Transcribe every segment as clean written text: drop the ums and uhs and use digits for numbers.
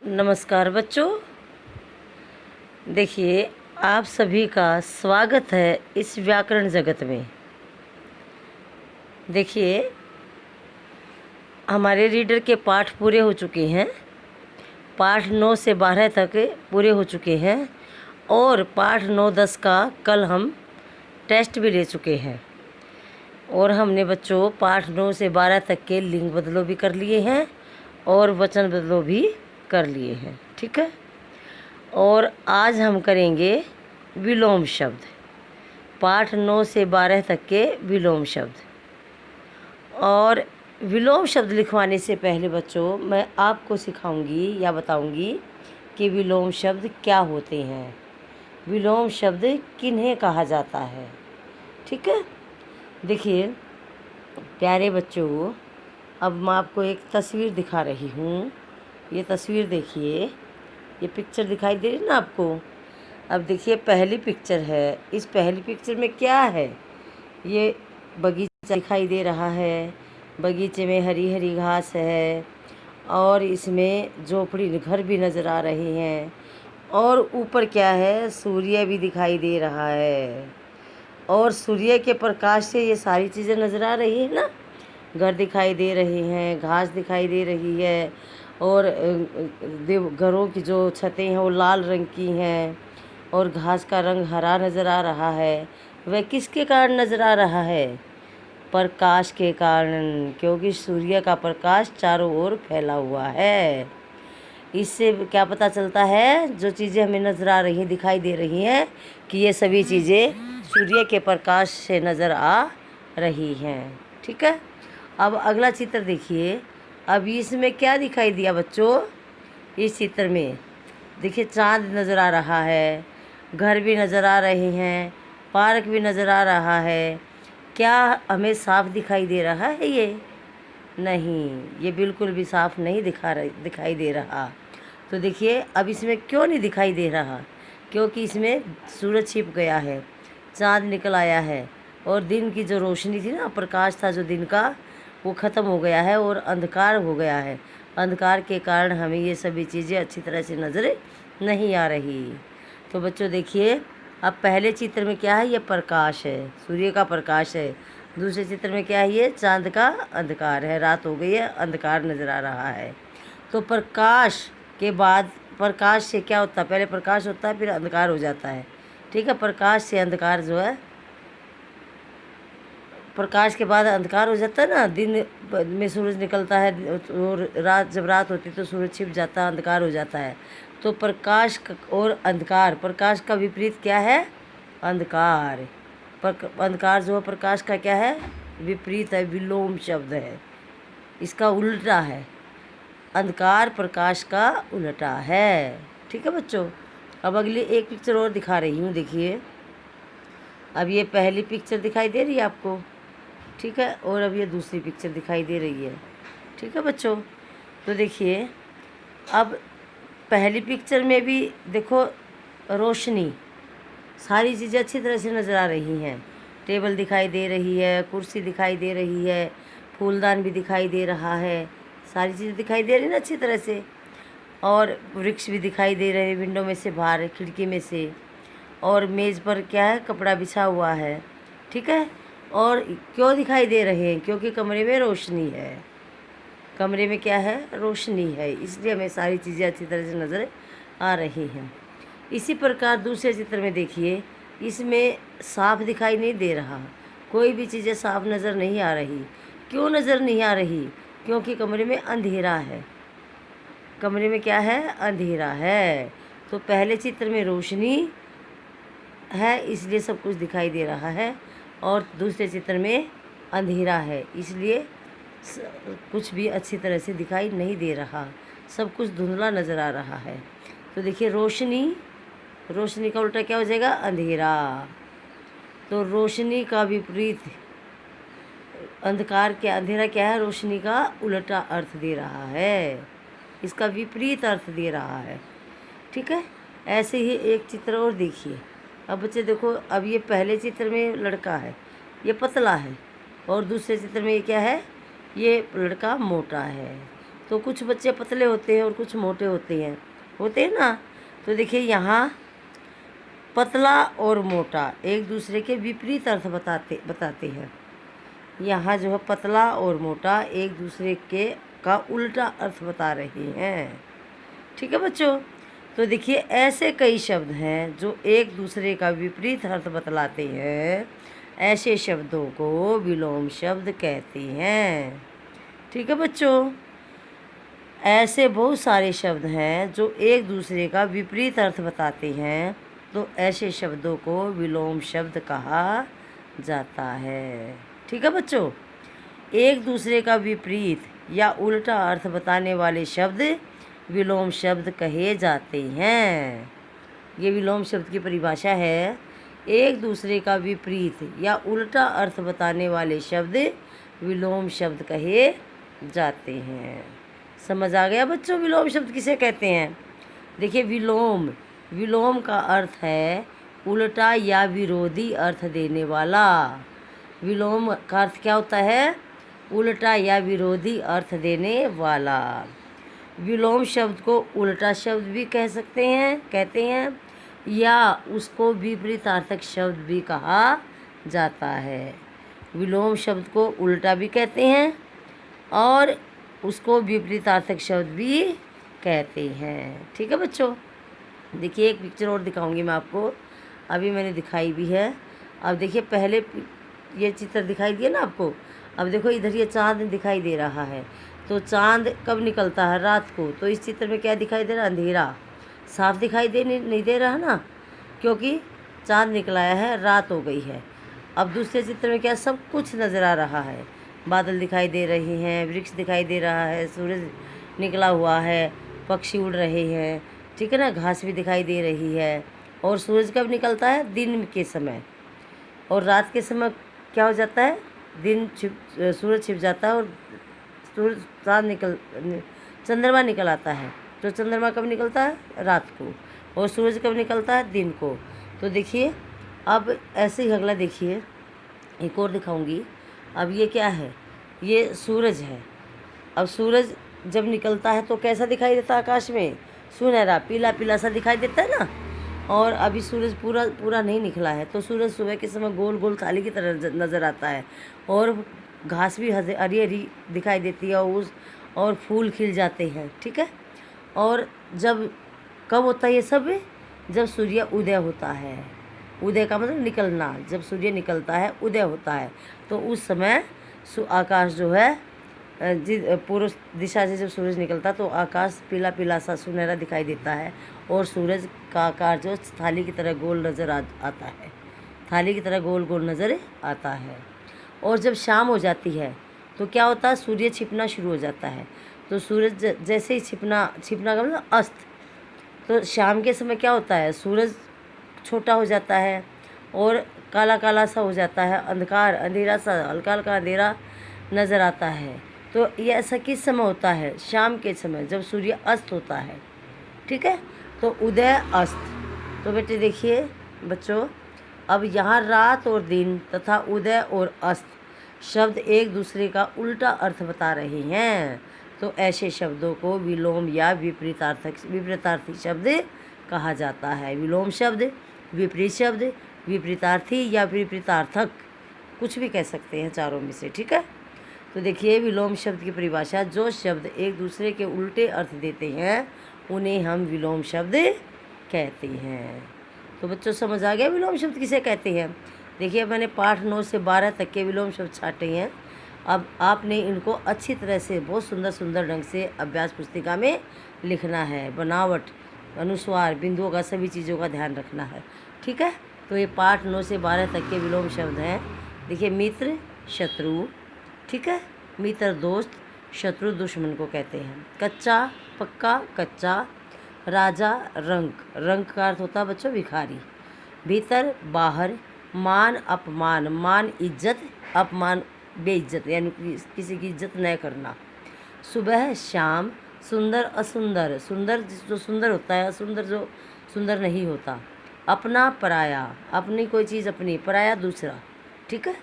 नमस्कार बच्चों। देखिए, आप सभी का स्वागत है इस व्याकरण जगत में। देखिए, हमारे रीडर के पाठ पूरे हो चुके हैं। पाठ 9 से 12 तक पूरे हो चुके हैं और पाठ 9-10 का कल हम टेस्ट भी ले चुके हैं। और हमने बच्चों पाठ 9 से 12 तक के लिंग बदलो भी कर लिए हैं और वचन बदलो भी कर लिए हैं। ठीक है। और आज हम करेंगे विलोम शब्द, पाठ 9 से 12 तक के विलोम शब्द। और विलोम शब्द लिखवाने से पहले बच्चों मैं आपको सिखाऊंगी या बताऊंगी कि विलोम शब्द क्या होते हैं, विलोम शब्द किन्हें कहा जाता है। ठीक है। देखिए प्यारे बच्चों, अब मैं आपको एक तस्वीर दिखा रही हूँ। ये तस्वीर देखिए, ये पिक्चर दिखाई दे रही ना आपको। अब देखिए पहली पिक्चर है। इस पहली पिक्चर में क्या है? ये बगीचा दिखाई दे रहा है। बगीचे में हरी हरी घास है और इसमें झोपड़ी घर भी नज़र आ रहे हैं। और ऊपर क्या है? सूर्य भी दिखाई दे रहा है और सूर्य के प्रकाश से ये सारी चीज़ें नज़र आ रही है ना। घर दिखाई दे रहे हैं, घास दिखाई दे रही है और घरों की जो छतें हैं वो लाल रंग की हैं और घास का रंग हरा नज़र आ रहा है। वह किसके कारण नज़र आ रहा है? प्रकाश के कारण, क्योंकि सूर्य का प्रकाश चारों ओर फैला हुआ है। इससे क्या पता चलता है? जो चीज़ें हमें नज़र आ रही हैं, दिखाई दे रही हैं, कि ये सभी चीज़ें सूर्य के प्रकाश से नज़र आ रही हैं। ठीक है। अब अगला चित्र देखिए। अब इसमें क्या दिखाई दिया बच्चों? इस चित्र में देखिए चाँद नज़र आ रहा है, घर भी नज़र आ रहे हैं, पार्क भी नज़र आ रहा है। क्या हमें साफ दिखाई दे रहा है? ये नहीं, ये बिल्कुल भी साफ नहीं दिखाई दे रहा। तो देखिए अब इसमें क्यों नहीं दिखाई दे रहा? क्योंकि इसमें सूरज छिप गया है, चाँद निकल आया है और दिन की जो रोशनी थी ना, प्रकाश था जो दिन का, वो ख़त्म हो गया है और अंधकार हो गया है। अंधकार के कारण हमें ये सभी चीज़ें अच्छी तरह से नज़र नहीं आ रही। तो बच्चों देखिए, अब पहले चित्र में क्या है? ये प्रकाश है, सूर्य का प्रकाश है। दूसरे चित्र में क्या है? ये चाँद का अंधकार है, रात हो गई है, अंधकार नज़र आ रहा है। तो प्रकाश के बाद, प्रकाश से क्या होता है? पहले प्रकाश होता है फिर अंधकार हो जाता है। ठीक है। प्रकाश से अंधकार जो है, प्रकाश के बाद अंधकार हो जाता है ना। दिन में सूरज निकलता है और जब रात होती है तो सूरज छिप जाता है, अंधकार हो जाता है। तो प्रकाश और अंधकार, प्रकाश का विपरीत क्या है? अंधकार। अंधकार जो है प्रकाश का क्या है? विपरीत है, विलोम शब्द है, इसका उल्टा है। अंधकार प्रकाश का उल्टा है। ठीक है बच्चों। अब अगली एक पिक्चर और दिखा रही हूँ। देखिए, अब ये पहली पिक्चर दिखाई दे रही है आपको। ठीक है। और अब ये दूसरी पिक्चर दिखाई दे रही है। ठीक है बच्चों। तो देखिए, अब पहली पिक्चर में भी देखो रोशनी, सारी चीज़ें अच्छी तरह से नज़र आ रही हैं। टेबल दिखाई दे रही है, कुर्सी दिखाई दे रही है, फूलदान भी दिखाई दे रहा है, सारी चीज़ें दिखाई दे रही ना अच्छी तरह से। और वृक्ष भी दिखाई दे रहे हैं विंडो में से, बाहर खिड़की में से। और मेज़ पर क्या है? कपड़ा बिछा हुआ है। ठीक है। और क्यों दिखाई दे रहे हैं? क्योंकि कमरे में रोशनी है। कमरे में क्या है? रोशनी है, इसलिए हमें सारी चीज़ें अच्छी तरह से नज़र आ रही हैं। इसी प्रकार दूसरे चित्र में देखिए, इसमें साफ दिखाई नहीं दे रहा, कोई भी चीज़ें साफ नज़र नहीं आ रही। क्यों नज़र नहीं आ रही? क्योंकि कमरे में अंधेरा है। कमरे में क्या है? अंधेरा है। तो पहले चित्र में रोशनी है, इसलिए सब कुछ दिखाई दे रहा है, और दूसरे चित्र में अंधेरा है, इसलिए कुछ भी अच्छी तरह से दिखाई नहीं दे रहा, सब कुछ धुंधला नज़र आ रहा है। तो देखिए रोशनी, रोशनी का उल्टा क्या हो जाएगा? अंधेरा। तो रोशनी का विपरीत अंधकार, क्या अंधेरा क्या है? रोशनी का उल्टा अर्थ दे रहा है, इसका विपरीत अर्थ दे रहा है। ठीक है। ऐसे ही एक चित्र और देखिए। अब बच्चे देखो, अब ये पहले चित्र में लड़का है, ये पतला है, और दूसरे चित्र में ये क्या है? ये लड़का मोटा है। तो कुछ बच्चे पतले होते हैं और कुछ मोटे होते हैं ना। तो देखिए यहाँ पतला और मोटा एक दूसरे के विपरीत अर्थ बताते हैं। यहाँ जो है पतला और मोटा एक दूसरे के का उल्टा अर्थ बता रहे हैं। ठीक है बच्चों। तो देखिए ऐसे कई शब्द हैं जो एक दूसरे का विपरीत अर्थ बतलाते हैं, ऐसे शब्दों को विलोम शब्द कहते हैं। ठीक है बच्चों। ऐसे बहुत सारे शब्द हैं जो एक दूसरे का विपरीत अर्थ बताते हैं, तो ऐसे शब्दों को विलोम शब्द कहा जाता है। ठीक है बच्चों। एक दूसरे का विपरीत या उल्टा अर्थ बताने वाले शब्द विलोम शब्द कहे जाते हैं। ये विलोम शब्द की परिभाषा है। एक दूसरे का विपरीत या उल्टा अर्थ बताने वाले शब्द विलोम शब्द कहे जाते हैं। समझ आ गया बच्चों विलोम शब्द किसे कहते हैं? देखिए विलोम का अर्थ है उल्टा या विरोधी अर्थ देने वाला। विलोम का अर्थ क्या होता है? उल्टा या विरोधी अर्थ देने वाला। विलोम शब्द को उल्टा शब्द भी कहते हैं या उसको विपरीतार्थक शब्द भी कहा जाता है। विलोम शब्द को उल्टा भी कहते हैं और उसको विपरीतार्थक शब्द भी कहते हैं। ठीक है बच्चों। देखिए एक पिक्चर और दिखाऊंगी मैं आपको, अभी मैंने दिखाई भी है। अब देखिए पहले ये चित्र दिखाई दिया ना आपको, अब देखो इधर ये चाँद दिखाई दे रहा है। तो चाँद कब निकलता है? रात को। तो इस चित्र में क्या दिखाई दे रहा है? अंधेरा। साफ दिखाई नहीं दे रहा ना, क्योंकि चाँद निकलाया है, रात हो गई है। अब दूसरे चित्र में क्या सब कुछ नज़र आ रहा है, बादल दिखाई दे रहे हैं, वृक्ष दिखाई दे रहा है, सूरज निकला हुआ है, पक्षी उड़ रहे हैं, ठीक है ना, घास भी दिखाई दे रही है। और सूरज कब निकलता है? दिन के समय। और रात के समय क्या हो जाता है? सूरज छिप जाता है और चंद्रमा निकल आता है। तो चंद्रमा कब निकलता है? रात को। और सूरज कब निकलता है? दिन को। तो देखिए अब ऐसे ही अगला देखिए, एक और दिखाऊंगी। अब ये क्या है? ये सूरज है। अब सूरज जब निकलता है तो कैसा दिखाई देता है? आकाश में सुनहरा पीला पीला सा दिखाई देता है ना। और अभी सूरज पूरा नहीं निकला है, तो सूरज सुबह के समय गोल गोल थाली की तरह नज़र आता है और घास भी हरी हरी दिखाई देती है और फूल खिल जाते हैं। ठीक है। और जब कब होता है ये सब? जब सूर्य उदय होता है। उदय का मतलब निकलना। जब सूर्य निकलता है, उदय होता है, तो उस समय आकाश जो है पूर्व दिशा से जब सूरज निकलता है तो आकाश पीला पीला सा सुनहरा दिखाई देता है और सूरज का आकार जो थाली की तरह गोल नज़र आता है। थाली की तरह गोल गोल नज़र आता है। और जब शाम हो जाती है तो क्या होता है? सूर्य छिपना शुरू हो जाता है। तो सूरज जैसे ही छिपना का मतलब अस्त। तो शाम के समय क्या होता है? सूरज छोटा हो जाता है और काला काला सा हो जाता है, अंधेरा सा, हल्का हल्का अंधेरा नज़र आता है। तो ये ऐसा किस समय होता है? शाम के समय, जब सूर्य अस्त होता है। ठीक है। तो उदय अस्त। तो बेटे देखिए बच्चों, अब यहाँ रात और दिन तथा उदय और अस्त शब्द एक दूसरे का उल्टा अर्थ बता रहे हैं, तो ऐसे शब्दों को विलोम या विपरीतार्थी शब्द कहा जाता है। विलोम शब्द, विपरीत शब्द, विपरीतार्थी या विपरीतार्थक, कुछ भी कह सकते हैं चारों में से। ठीक है। तो देखिए विलोम शब्द की परिभाषा, जो शब्द एक दूसरे के उल्टे अर्थ देते हैं उन्हें हम विलोम शब्द कहते हैं। तो बच्चों समझ आ गया विलोम शब्द किसे कहते हैं? देखिए मैंने पाठ 9 से 12 तक के विलोम शब्द छाटे हैं। अब आपने इनको अच्छी तरह से बहुत सुंदर ढंग से अभ्यास पुस्तिका में लिखना है। बनावट, अनुस्वार, बिंदुओं का, सभी चीज़ों का ध्यान रखना है। ठीक है। तो ये पाठ 9 से 12 तक के विलोम शब्द हैं। देखिए मित्र, शत्रु। ठीक है। मित्र दोस्त, शत्रु दुश्मन को कहते हैं। कच्चा, पक्का, कच्चा। राजा, रंक का अर्थ होता है बच्चों भिखारी। भीतर, बाहर। मान, अपमान। मान इज्जत, अपमान बेइज्जत, यानी किसी की इज्जत न करना। सुबह, शाम। सुंदर, असुंदर। सुंदर जो सुंदर होता है, असुंदर जो सुंदर नहीं होता। अपना, पराया। अपनी कोई चीज़ अपनी, पराया दूसरा। ठीक है।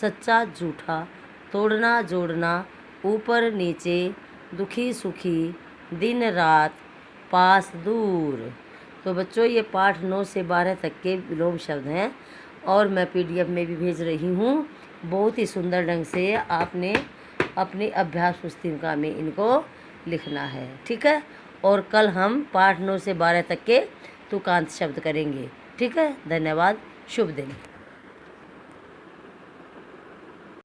सच्चा, झूठा। तोड़ना, जोड़ना। ऊपर नीचे। दुखी सुखी, दिन रात, पास दूर। तो बच्चों ये पाठ 9 से 12 तक के विलोम शब्द हैं और मैं PDF में भी भेज रही हूँ। बहुत ही सुंदर ढंग से आपने अपनी अभ्यास पुस्तिका में इनको लिखना है, ठीक है। और कल हम पाठ 9 से 12 तक के तुकांत शब्द करेंगे, ठीक है। धन्यवाद, शुभ दिन।